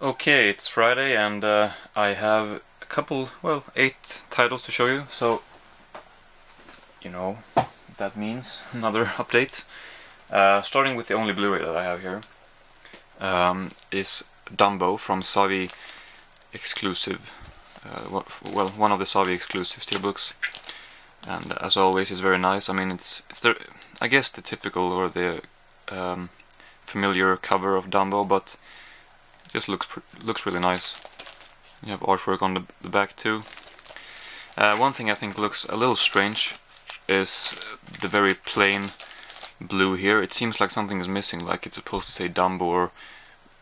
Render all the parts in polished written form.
Okay, it's Friday and I have a couple, well, 8 titles to show you, so you know that means another update. Starting with the only Blu-ray that I have here is Dumbo from Zavvi exclusive, well, one of the Zavvi exclusive steelbooks, and as always it's very nice. I mean, it's the, I guess, the typical or the familiar cover of Dumbo, but it just looks really nice. You have artwork on the back too. One thing I think looks a little strange is the very plain blue here. It seems like something is missing, like it's supposed to say Dumbo or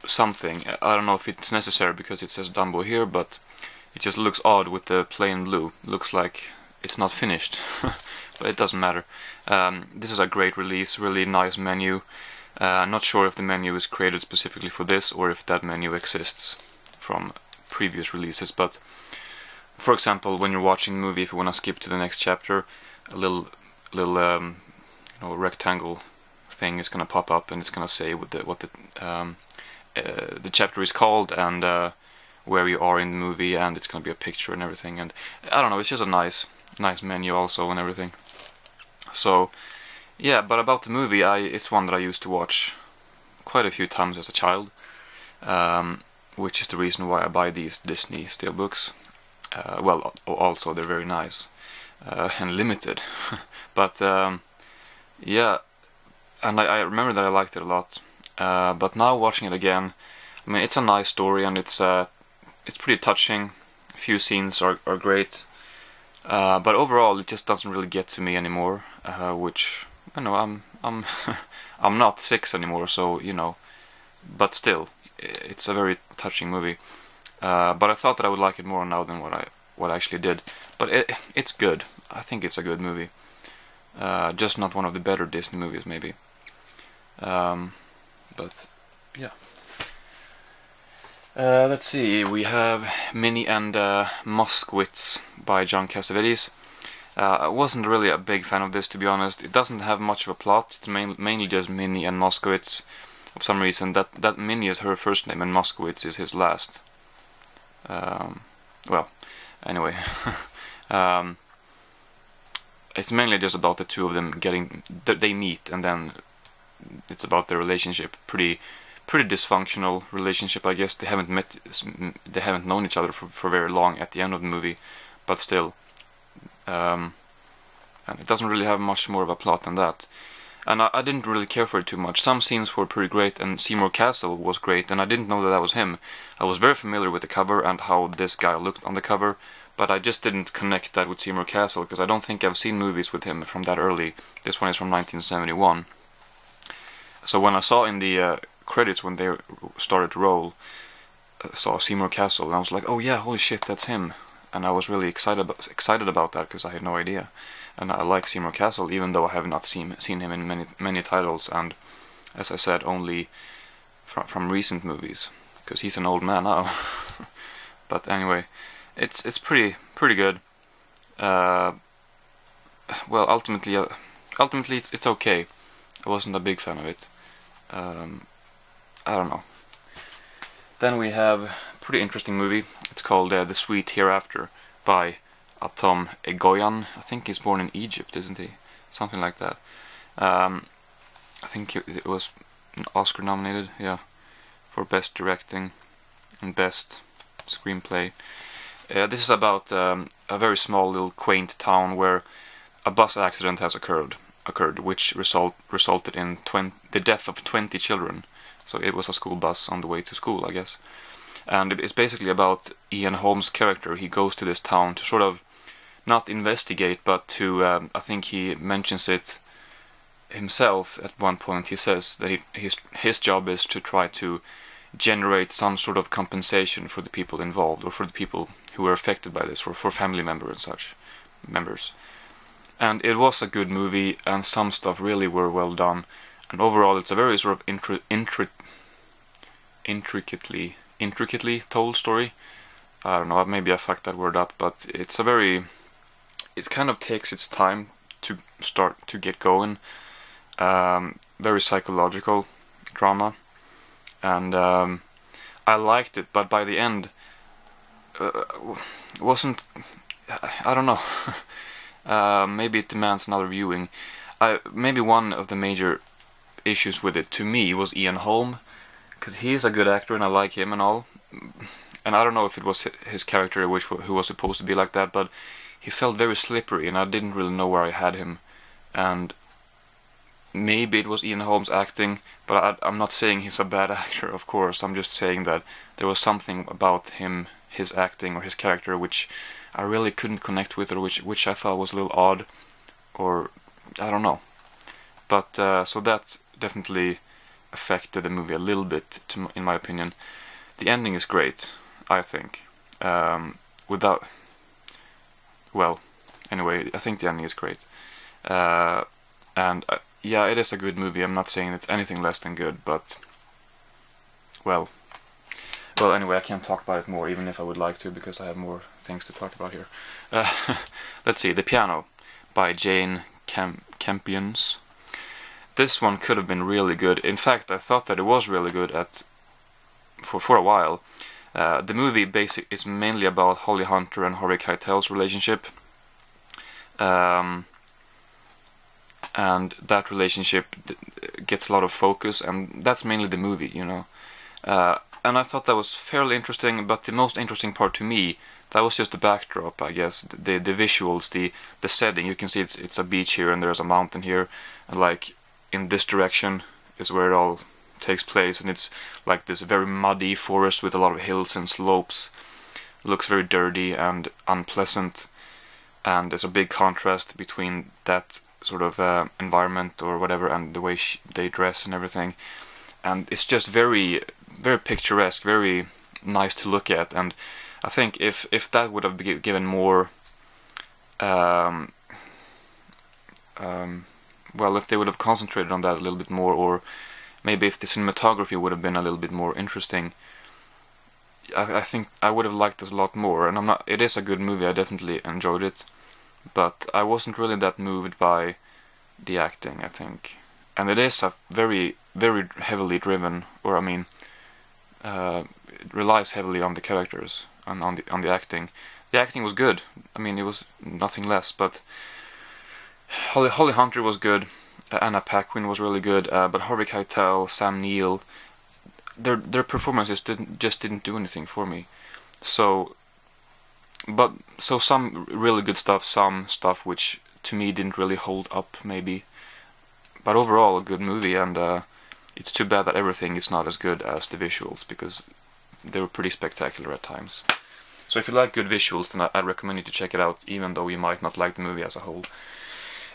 something. I don't know if it's necessary because it says Dumbo here, but it just looks odd with the plain blue. Looks like it's not finished, but it doesn't matter. This is a great release, really nice menu. I'm not sure if the menu is created specifically for this or if that menu exists from previous releases, but for example, when you're watching the movie, if you want to skip to the next chapter, a little rectangle thing is going to pop up and it's going to say what the chapter is called and where you are in the movie, and it's going to be a picture and everything. And I don't know, it's just a nice menu also and everything. So yeah, but about the movie, it's one that I used to watch quite a few times as a child, which is the reason why I buy these Disney steelbooks. Well, also they're very nice and limited, but yeah, and I remember that I liked it a lot. But now watching it again, I mean, it's a nice story and it's pretty touching. A few scenes are great, but overall it just doesn't really get to me anymore. Which, I know, I'm I'm not 6 anymore, so you know, but still, it's a very touching movie. But I thought that I would like it more now than what I actually did. But it's good. I think it's a good movie. Just not one of the better Disney movies, maybe. But yeah. Let's see. We have Minnie and Moskovitz by John Cassavetes. I wasn't really a big fan of this, to be honest. It doesn't have much of a plot. It's mainly just Minnie and Moskovitz. For some reason, that Minnie is her first name and Moskovitz is his last. Well, anyway, it's mainly just about the two of them they meet, and then it's about their relationship. Pretty dysfunctional relationship, I guess. They haven't known each other for very long at the end of the movie, but still. And it doesn't really have much more of a plot than that. And I didn't really care for it too much. Some scenes were pretty great, and Seymour Cassel was great, and I didn't know that was him. I was very familiar with the cover and how this guy looked on the cover, but I just didn't connect that with Seymour Cassel, because I don't think I've seen movies with him from that early. This one is from 1971. So when I saw in the credits, when they started to roll, I saw Seymour Cassel, and I was like, oh yeah, holy shit, that's him. And I was really excited about that, because I had no idea. And I like Seymour Cassel, even though I have not seen him in many titles, and as I said, only from recent movies, because he's an old man now. But anyway, it's pretty good. Well, ultimately it's okay. I wasn't a big fan of it. I don't know. Then we have a pretty interesting movie. It's called The Sweet Hereafter by Tom Egoyan. I think he's born in Egypt, isn't he? Something like that. I think it was Oscar nominated, yeah, for Best Directing and Best Screenplay. This is about a very small little quaint town where a bus accident has occurred, which resulted in the death of 20 children. So it was a school bus on the way to school, I guess. And it's basically about Ian Holm's character. He goes to this town to sort of not investigate, but to, I think he mentions it himself at one point. He says that his job is to try to generate some sort of compensation for the people involved, or for the people who were affected by this, for family members. And it was a good movie, and some stuff really were well done. And overall, it's a very sort of intricately told story. I don't know, maybe I fucked that word up, but it's a very... It kind of takes its time to start to get going. Very psychological drama, and I liked it, but by the end, wasn't. I don't know. Maybe it demands another viewing. Maybe one of the major issues with it to me was Ian Holm, because he is a good actor and I like him and all. And I don't know if it was his character who was supposed to be like that, but he felt very slippery and I didn't really know where I had him. And maybe it was Ian Holm's acting, but I'm not saying he's a bad actor, of course. I'm just saying that there was something about him, his acting or his character, which I really couldn't connect with, or which I thought was a little odd, or I don't know. But so that definitely affected the movie a little bit, in my opinion. The ending is great, I think. Well, anyway, I think the ending is great. And yeah, it is a good movie. I'm not saying it's anything less than good, but well, anyway, I can't talk about it more, even if I would like to, because I have more things to talk about here. Let's see, The Piano by Jane Campions. This one could have been really good. In fact, I thought that it was really good for a while. The movie is mainly about Holly Hunter and Harvey Keitel's relationship. And that relationship gets a lot of focus, and that's mainly the movie, you know. And I thought that was fairly interesting, but the most interesting part to me, that was just the backdrop, I guess. The visuals, the setting. You can see it's a beach here, and there's a mountain here, and like in this direction is where it all takes place, and it's like this very muddy forest with a lot of hills and slopes. It looks very dirty and unpleasant, and there's a big contrast between that sort of environment or whatever and the way they dress and everything. And it's just very, very picturesque, very nice to look at. And I think if that would have given more, well, if they would have concentrated on that a little bit more, or maybe if the cinematography would have been a little bit more interesting, I think I would have liked this a lot more. And it is a good movie, I definitely enjoyed it, but I wasn't really that moved by the acting, I think. And it is a very, very heavily driven, or I mean, it relies heavily on the characters and on the acting. The acting was good. I mean, it was nothing less, but Holly Hunter was good. Anna Paquin was really good, but Harvey Keitel, Sam Neill, their performances just didn't do anything for me. So some really good stuff, some stuff which to me didn't really hold up, maybe. But overall, a good movie, and it's too bad that everything is not as good as the visuals, because they were pretty spectacular at times. So if you like good visuals, then I recommend you to check it out, even though you might not like the movie as a whole.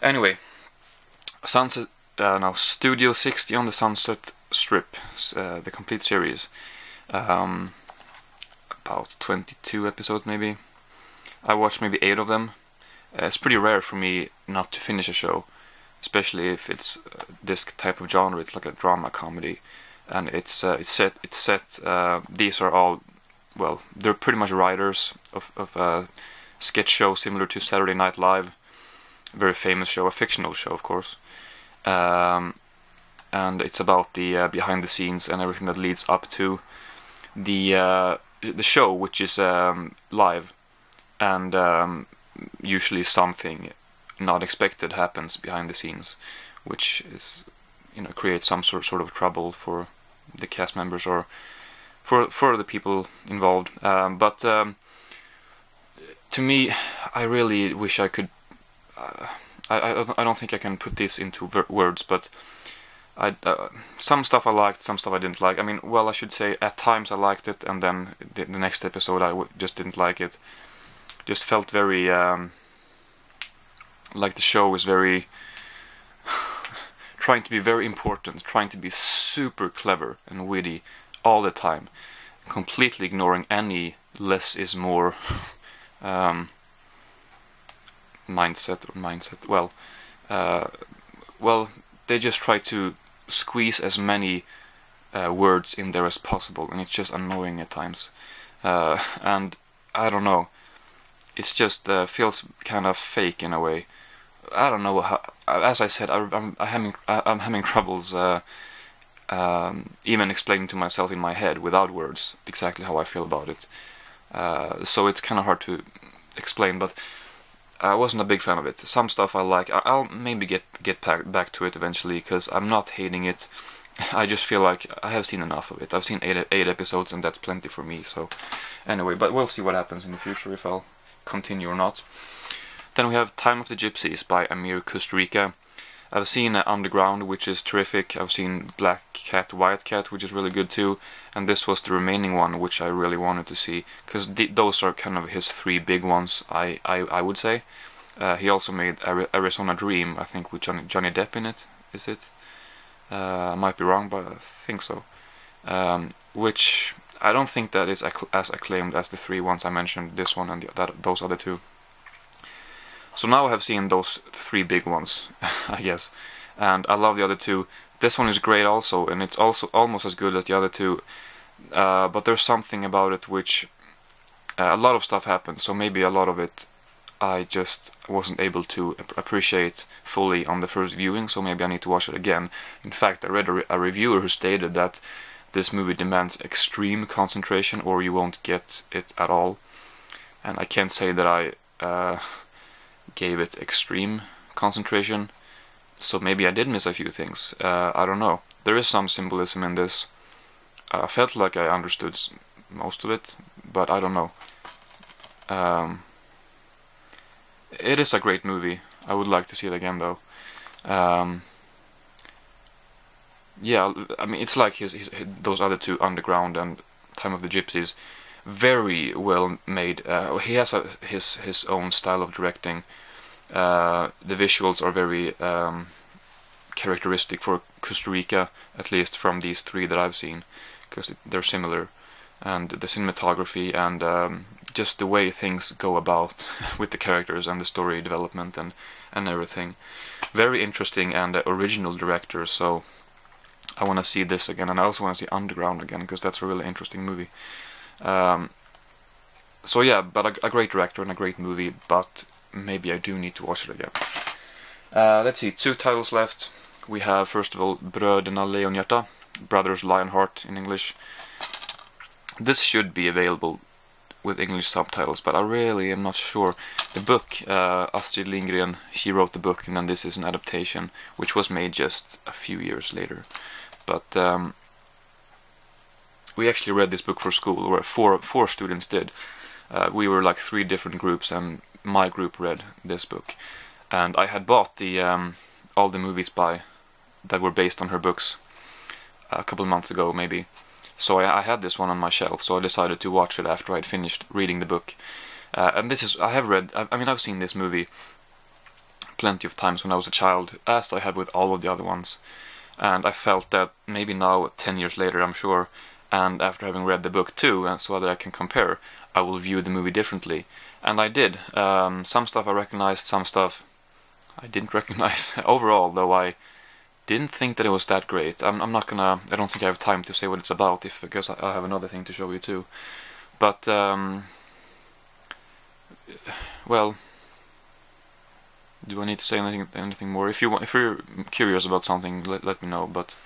Anyway, Studio 60 on the Sunset Strip, the complete series. About 22 episodes, maybe. I watched maybe 8 of them. It's pretty rare for me not to finish a show, especially if it's this type of genre. It's like a drama comedy, and it's set. These are all, well, they're pretty much writers of a sketch show similar to Saturday Night Live, a very famous show, a fictional show, of course. And it's about the behind the scenes and everything that leads up to the show, which is live, and usually something not expected happens behind the scenes, which is, creates some sort of trouble for the cast members or for the people involved. But to me, I really wish I could. I don't think I can put this into words, but some stuff I liked, some stuff I didn't like. I mean, well, I should say at times I liked it, and then the next episode I just didn't like it. Just felt very like the show is very trying to be very important, trying to be super clever and witty all the time, completely ignoring any less is more mindset. Well, they just try to squeeze as many words in there as possible, and it's just annoying at times. And I don't know, it's just feels kind of fake in a way. I don't know how. As I said, I'm having troubles even explaining to myself in my head without words exactly how I feel about it. So it's kind of hard to explain, but I wasn't a big fan of it. Some stuff I like. I'll maybe get back to it eventually, because I'm not hating it. I just feel like I have seen enough of it. I've seen eight episodes, and that's plenty for me. So anyway, but we'll see what happens in the future, if I'll continue or not. Then we have Time of the Gypsies by Amir Kusturica. I've seen Underground, which is terrific. I've seen Black Cat, White Cat, which is really good too. And this was the remaining one, which I really wanted to see, because those are kind of his three big ones, I would say. He also made Arizona Dream, I think, with Johnny Depp in it, is it? I might be wrong, but I think so. Which I don't think that is as acclaimed as the three ones I mentioned, this one and those other two. So now I have seen those three big ones, I guess, and I love the other two. This one is great also, and it's also almost as good as the other two, but there's something about it which, a lot of stuff happened, so maybe a lot of it I just wasn't able to appreciate fully on the first viewing, so maybe I need to watch it again. In fact, I read a reviewer who stated that this movie demands extreme concentration or you won't get it at all, and I can't say that I gave it extreme concentration, so maybe I did miss a few things. I don't know. There is some symbolism in this. I felt like I understood most of it, but I don't know. It is a great movie. I would like to see it again, though. Yeah, I mean, it's like those other two, Underground and Time of the Gypsies. Very well made. He has his own style of directing. The visuals are very characteristic for Kusturica, at least from these three that I've seen, because they're similar. And the cinematography and just the way things go about with the characters and the story development and everything. Very interesting and original director, so I want to see this again, and I also want to see Underground again, because that's a really interesting movie. So yeah, but a great director and a great movie, but maybe I do need to watch it again. Let's see, two titles left. We have, first of all, Bröderna Lejonhjärta, Brothers Lionheart in English. This should be available with English subtitles, but I really am not sure. The book, Astrid Lindgren, she wrote the book, and then this is an adaptation, which was made just a few years later. But we actually read this book for school, or four students did. We were like 3 different groups, and my group read this book. And I had bought all the movies that were based on her books a couple of months ago, maybe. So I had this one on my shelf, so I decided to watch it after I'd finished reading the book. And this is, I mean, I've seen this movie plenty of times when I was a child, as I have with all of the other ones. And I felt that maybe now, 10 years later, I'm sure, and after having read the book too, and so that I can compare, I will view the movie differently. And I did. Some stuff I recognized, some stuff I didn't recognize. Overall, though, I didn't think that it was that great. I'm not gonna. I don't think I have time to say what it's about, because I have another thing to show you too. But well, do I need to say anything more? If you're curious about something, let me know. But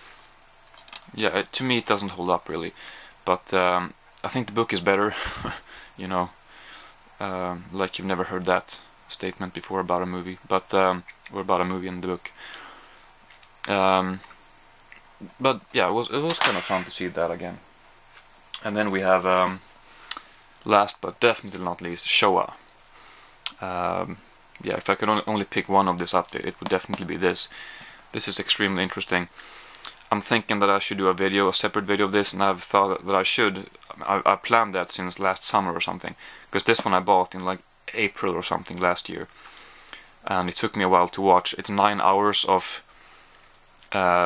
yeah, to me it doesn't hold up really. But I think the book is better. You know, like you've never heard that statement before about a movie, but or about a movie in the book. But yeah, it was kind of fun to see that again. And then we have last but definitely not least, Shoah. Yeah, if I could only pick one of this update, it would definitely be this. This is extremely interesting. I'm thinking that I should do a separate video of this, and I've thought that I should. I planned that since last summer or something, because this one I bought in like April or something last year, and it took me a while to watch. It's 9 hours of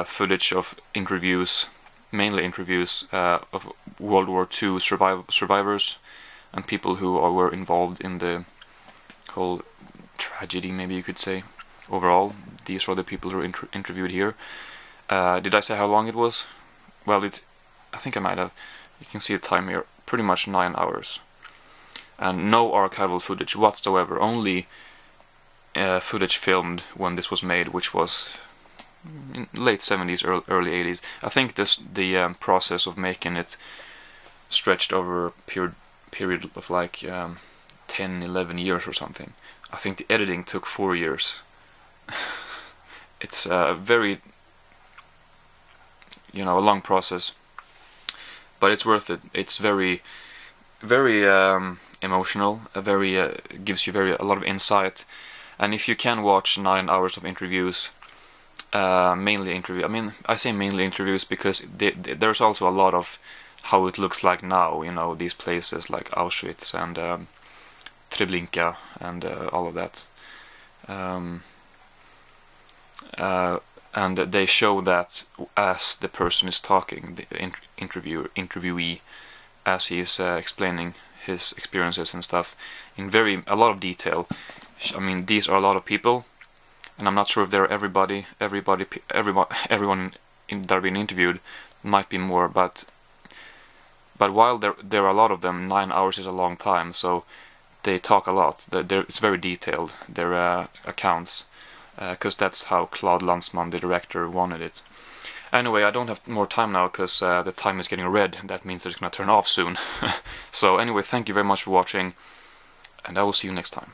footage of interviews, mainly interviews of World War II survivors and people who were involved in the whole tragedy, maybe you could say. Overall, these are the people who are interviewed here. Did I say how long it was? Well, I think I might have. You can see the time here, pretty much 9 hours. And no archival footage whatsoever, only footage filmed when this was made, which was in late 70s, early 80s. I think the process of making it stretched over a period of like 10, 11 years or something. I think the editing took 4 years. It's a very, you know, a long process, but it's worth it. It's very, very emotional. Gives you a lot of insight. And if you can watch 9 hours of interviews, mainly interview. I mean, I say mainly interviews because there's also a lot of how it looks like now. You know, these places like Auschwitz and Treblinka and all of that. And they show that as the person is talking, the interviewee, as he is explaining his experiences and stuff in a lot of detail. I mean, these are a lot of people, and I'm not sure if they're everyone that are being interviewed. Might be more, but while there are a lot of them, 9 hours is a long time, so they talk a lot. It's very detailed, their accounts, because that's how Claude Lanzmann, the director, wanted it. Anyway, I don't have more time now because the time is getting red. That means it's gonna turn off soon. So anyway, thank you very much for watching, and I will see you next time.